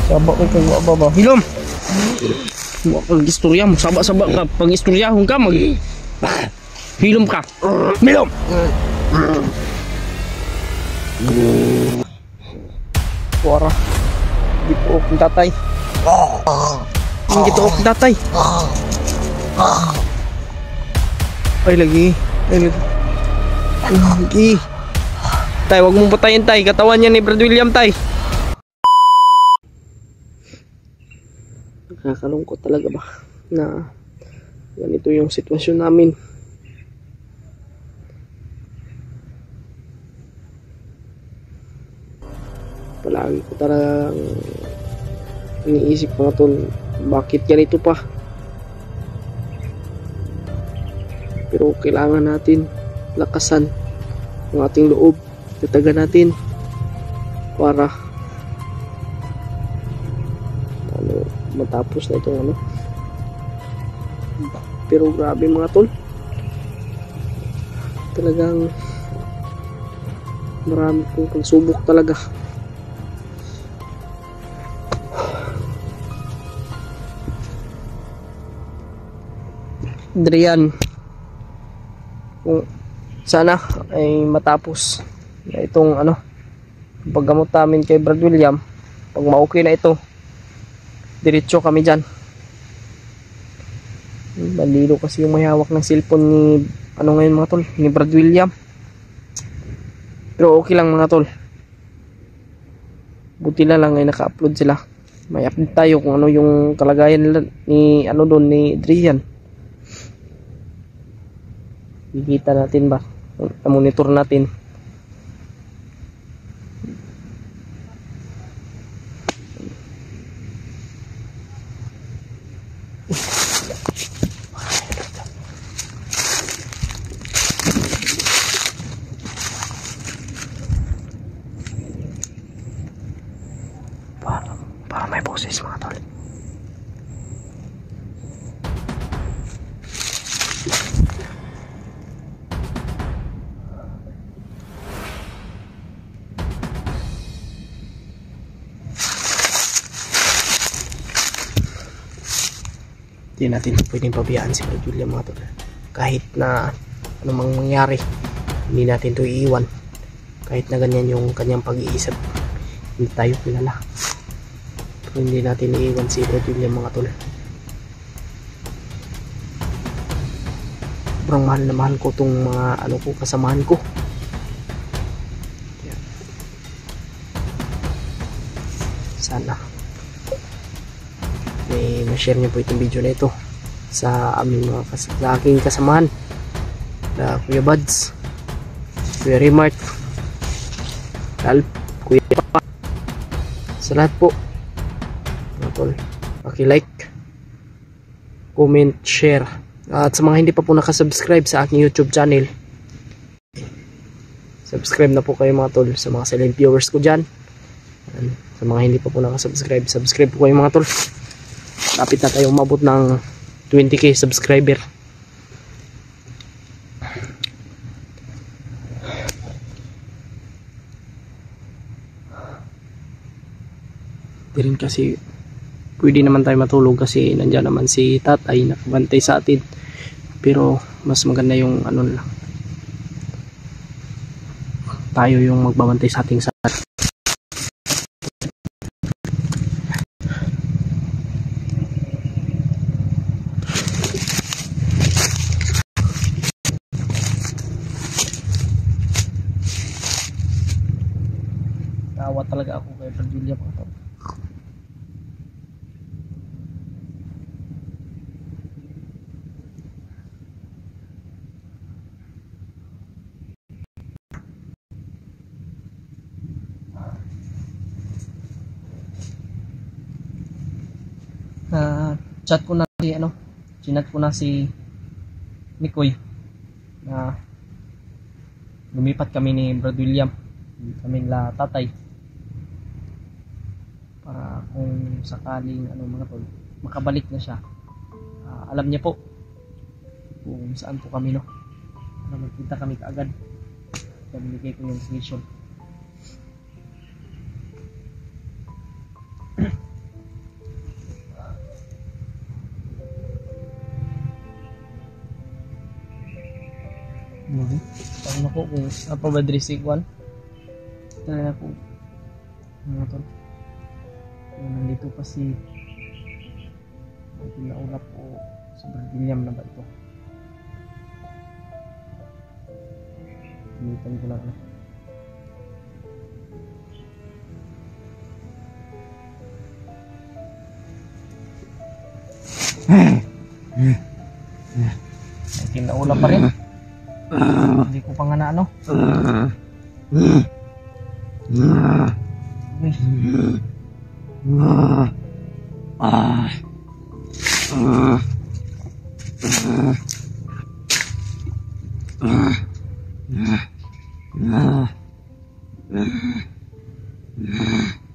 Sabak ko kay baba. Hilom. Mo pag istorya mo, sabak-sabak ka. Pag istoryahon ka mag hilom ka. Hilom. Suara. Dito kong tatay. Dito kong tatay. Ay lagi. Ay lagi. Tay, wag mong patayin tay. Katawan niya ni Brad William tay. Nakakalungkot talaga ba na ganito yung sitwasyon namin. Palagi ko talagang iniisip mga tol, bakit ganito pa? Pero kailangan natin lakasan ang ating loob, tatagan natin para matapos na itong ano. Pero grabe mga tol, talagang marami pong pagsubok talaga. Adrian, kung sana ay matapos na itong ano paggamot namin kay Brad William, pag ma-okay na ito, diretso kami dyan. Bandilo kasi yung may hawak ng cellphone ni ano ngayon mga tol, ni Brad William. Pero okay lang mga tol, buti na lang ay naka-upload sila. May update tayo kung ano yung kalagayan nila ni ano doon ni Adrian. Kikita natin ba, monitor natin. Para may boses mga tol. Hindi natin pwedeng pabayaan si Brad William mga tol. Kahit na anumang mangyari, hindi natin ito iiwan. Kahit na ganyan yung kanyang pag-iisip, hindi tayo kilala. Pero hindi natin iiwan si Brad William mga tol. Sobrang mahal na mahal ko itong mga ano ko, kasamahan ko. Sana ma-share niyo po itong video na ito sa aming mga sa aking kasamahan na Kuya Buds, Kuya Remart, Kuya Pa, sa lahat po mga tol, paki-like, comment, share, at sa mga hindi pa po nakasubscribe sa aking YouTube channel, subscribe na po kayo mga tol. Sa mga silent viewers ko dyan, sa mga hindi pa po nakasubscribe, subscribe po kayo mga tol. Lapit na tayo umabot ng 20k subscriber. Di rin kasi pwede naman tayo matulog kasi nandiyan naman si tatay nakabantay sa atin. Pero mas maganda yung ano lang, tayo yung magbabantay sa ating sarili. Tawa talaga ako kay Brad William mga tol. Chat ko na si ano, chinat ko na si Mikoy na lumipat kami ni Brad William, kami la tatay, para kung sakaling ano mga tol, makabalik na siya. Alam niya po kung saan po kami, no, para magkita kami kaagad. Binigay ko yung station. ako kung apa ba diri si Juan. Tala ako. Mga tol. Nandito pa si pinaulap ko si Brad William na ba ito? Pinitan ko lang na. Ay, pinaulap pa rin. Hindi ko pa nga na ano.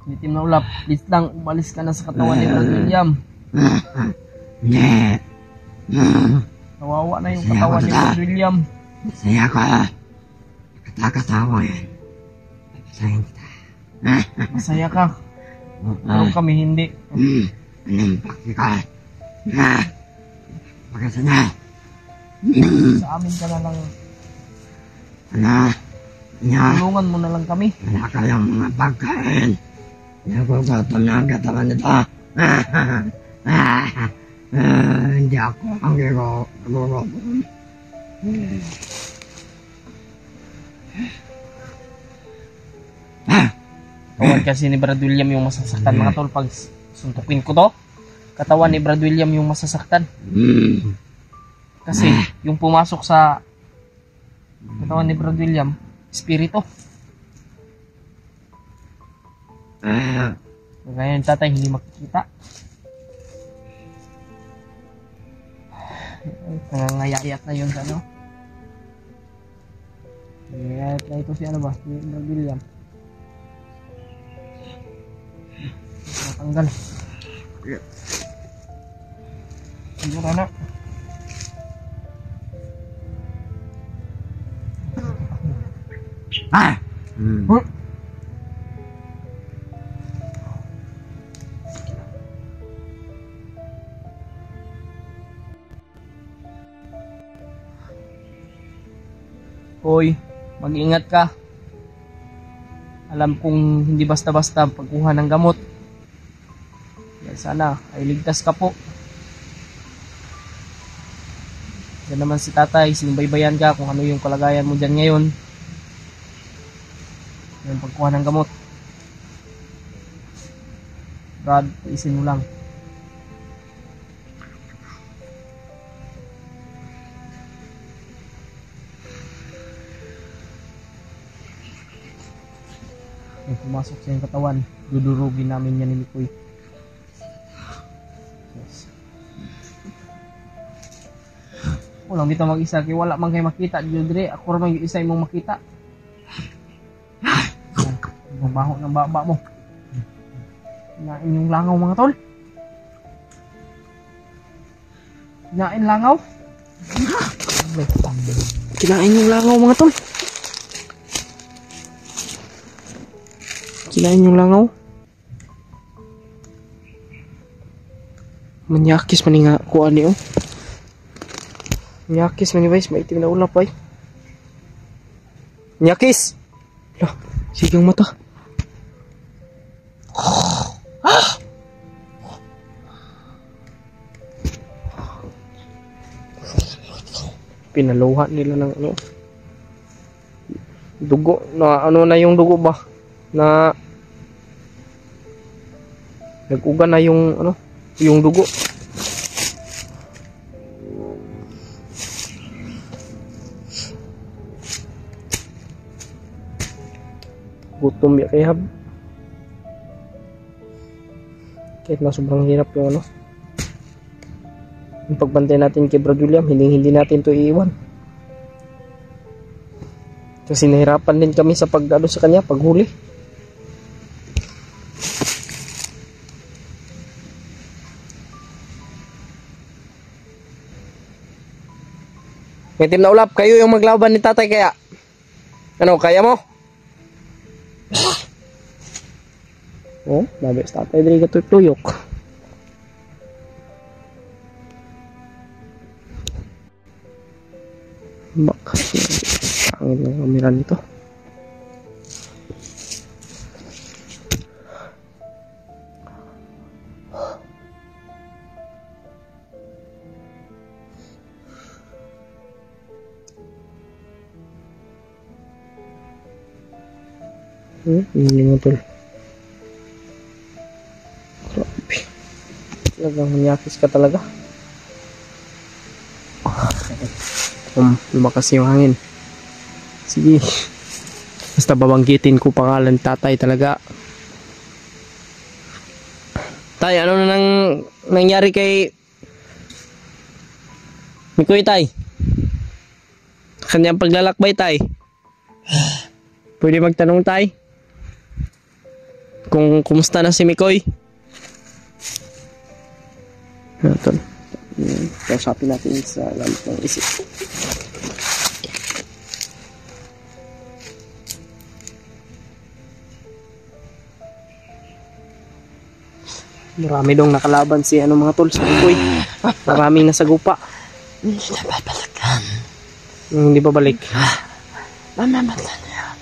Itim na ulap, please lang, umalis ka na sa katawan ni Brad William. Nawawa na yung katawan ni Brad William. Saya ko. Katawa yan. Sayang kita. Masaya ka. Pero kami hindi. Animpak ka. Makasa na. Sa amin ka na lang. Tulungan mo na lang kami. Wala kayong mga pagkain. Nagugutom na ang katawan nito. Hindi ako ang nagugutom. Katawan kasi ni Brad William yung masasaktan mga tol. Pag suntukin ko to, katawan ni Brad William yung masasaktan. Kasi yung pumasok sa katawan ni Brad William, espiritu. Kaya yung tatay hindi makikita. Nangangayayat na yun sa ano. Nangangayayat na ito si ano ba? Si Brad William. Natanggal. Siguro na. Hoy, mag-ingat ka. Alam kong hindi basta-basta pagkuha ng gamot. Yan sana ay ligtas ka po. Yan naman si tatay, sinubaybayan ka kung ano yung kalagayan mo dyan ngayon. Yan pagkuha ng gamot. Brad, isin mo lang. May pumasok sa iyong katawan, dudurugin namin yan ni Mikoy. Yes. Walang dito mag-isa, kaya wala man kayo makita. Diyodre, ako naman yung isa mong makita. Ang baho ng baba mo. Kinain yung langaw mga tol. Kinain langaw. Kinain yung langaw mga tol. Kinain yung langaw. Manyakis man nga kuha niyo. Manyakis man guys, maitim na ulap ay. Manyakis. Lah, sigang mata. Pinaluhan nila ng ano. Dugo na ano na yung dugo ba? Na nag-uga na yung ano, yung dugo. Gutom ya kaya kahit na sobrang hirap yung ano, yung pagbantay natin kay Brad William, hindi natin to iiwan kasi nahirapan din kami sa pag-ano sa kanya, paghuli. May team na ulap, kayo yung maglaban ni tatay kaya ano, kaya mo? Oh, labi sa tatay diri katuyok. Bakas ang tira nito. Hindi mo tol. Grabe. Talagang manyakis ka talaga. Lumakas yung hangin. Sige. Basta babanggitin ko pangalan tatay talaga. Tay, ano na nangyari kay Mikoy tay? Kanyang paglalakbay tay. Pwede magtanong tay? Kung kumusta na si Mikoy? Ito. Kausapin natin sa lalit ng isip. Marami dong nakalaban si mga tol sa Mikoy. Maraming nasagupa. Hindi na babalikan. Hindi pa balik. Mamamatla na yan.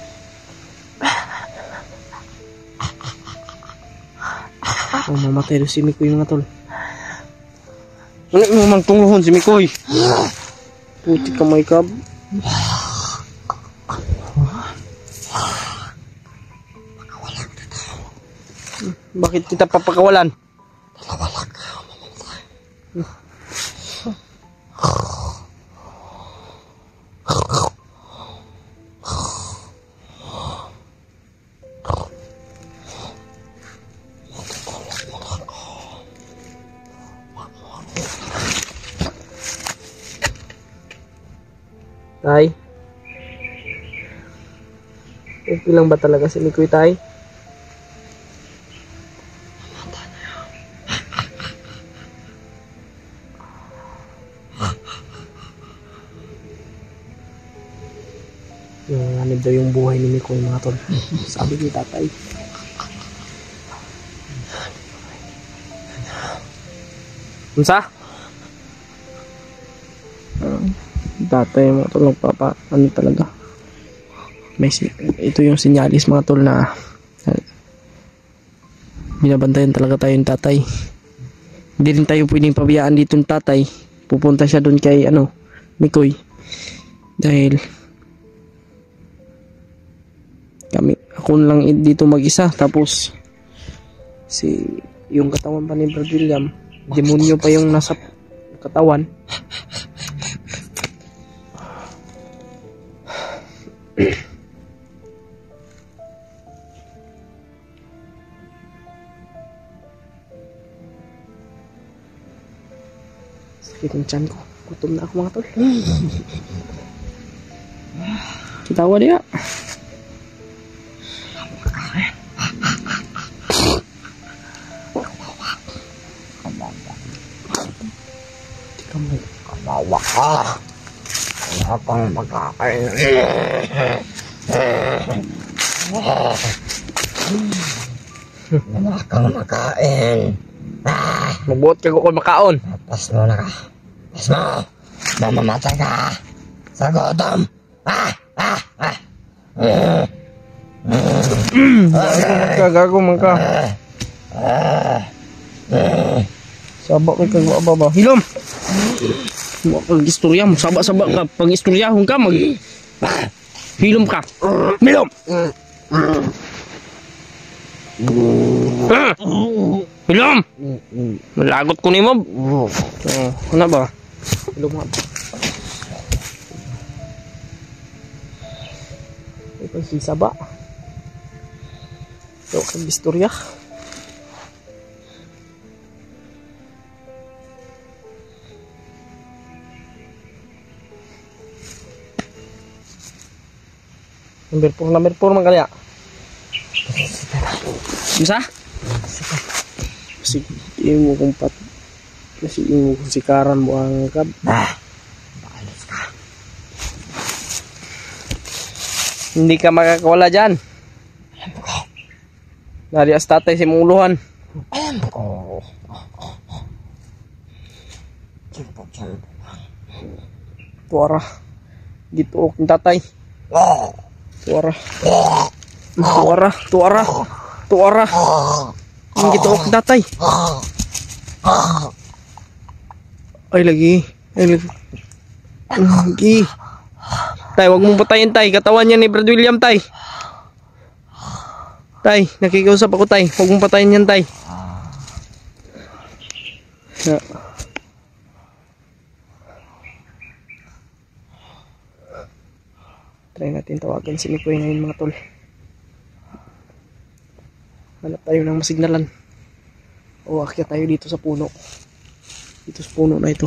Mamatay doon si Mikoy mga tol. Ano mo magtungluhon si Mikoy? Puti ka may kab. Pakawalan kita. Bakit kita papakawalan? Pakawalan ka. Mamamatay. Tay? Okay lang ba talaga si Mikoy tay? Yung hanib daw yung buhay ni Mikoy mga tol. Sabi ni tatay. Unsa? Tatay mga tol ano talaga. Ito yung sinyalis mga tol na binabantayan talaga tayo yung tatay. Hindi rin tayo pwedeng pabayaan dito yung tatay. Pupunta siya doon kay Mikoy. Dahil ako lang dito mag-isa, tapos yung katawan pa ni Brad William, demonyo pa yung nasa katawan. Sakit ang tiyan ko. Gutom na ako mga tol. Kitawa dia. Kawawa ka. Wala kang magkakain. Wala kang makain. Magbuot ka ko makaon. Pas mo na ka. Pas mo. Mamamatay ka. Sa gutom. Gago man ka. Sabak kay kag hilom. Mo kag istorya mo, sabak-sabak ka. Pag istoryahon ka hilom ka. Hilom. Hilom. Malagot ko nimo. Ano ba? Hilom nga. Ito si Saba. Ito kag istorya. Number 4 man kaya. Bisa? Kasi imo kung kasi imo kung sikaran mo ang kab. Bakalis ka. Hindi ka makakawala dyan. Alam ko. Nari as tatay si muluhan. Alam ko. Tiyempo. Tuara. Gituok ng tatay. Tuara. Tuara. Tuara. Tuara. Ang gito ok datay. Ay lagi. Ay lagi. Lagi. Tay, wag mong patayin tay. Katawan yan ni Brad William tay. Tay, nakikiusap ako tay. Huwag mong patayin yan tay. Ya. Try natin tawagan si Mikoy ngayon mga tol. Hanap tayo ng masignalan. O akyat tayo dito sa puno. Dito sa puno na ito.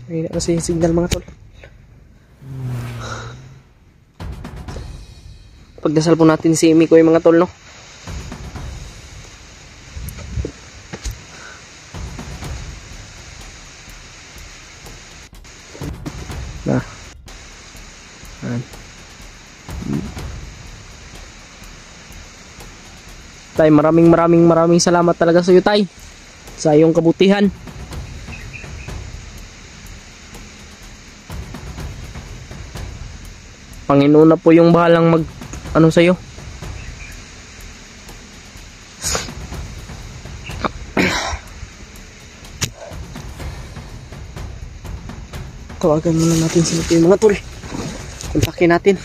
Ayun na kasi yung signal mga tol. Pagdasal po natin si Mikoy mga tol no. Nah. Tay, maraming salamat talaga sa iyo tay. Sa iyong kabutihan. Panginoon na po yung bahalang mag ano sa iyo. Tawagan muna natin sila mga tol. Kontakin natin.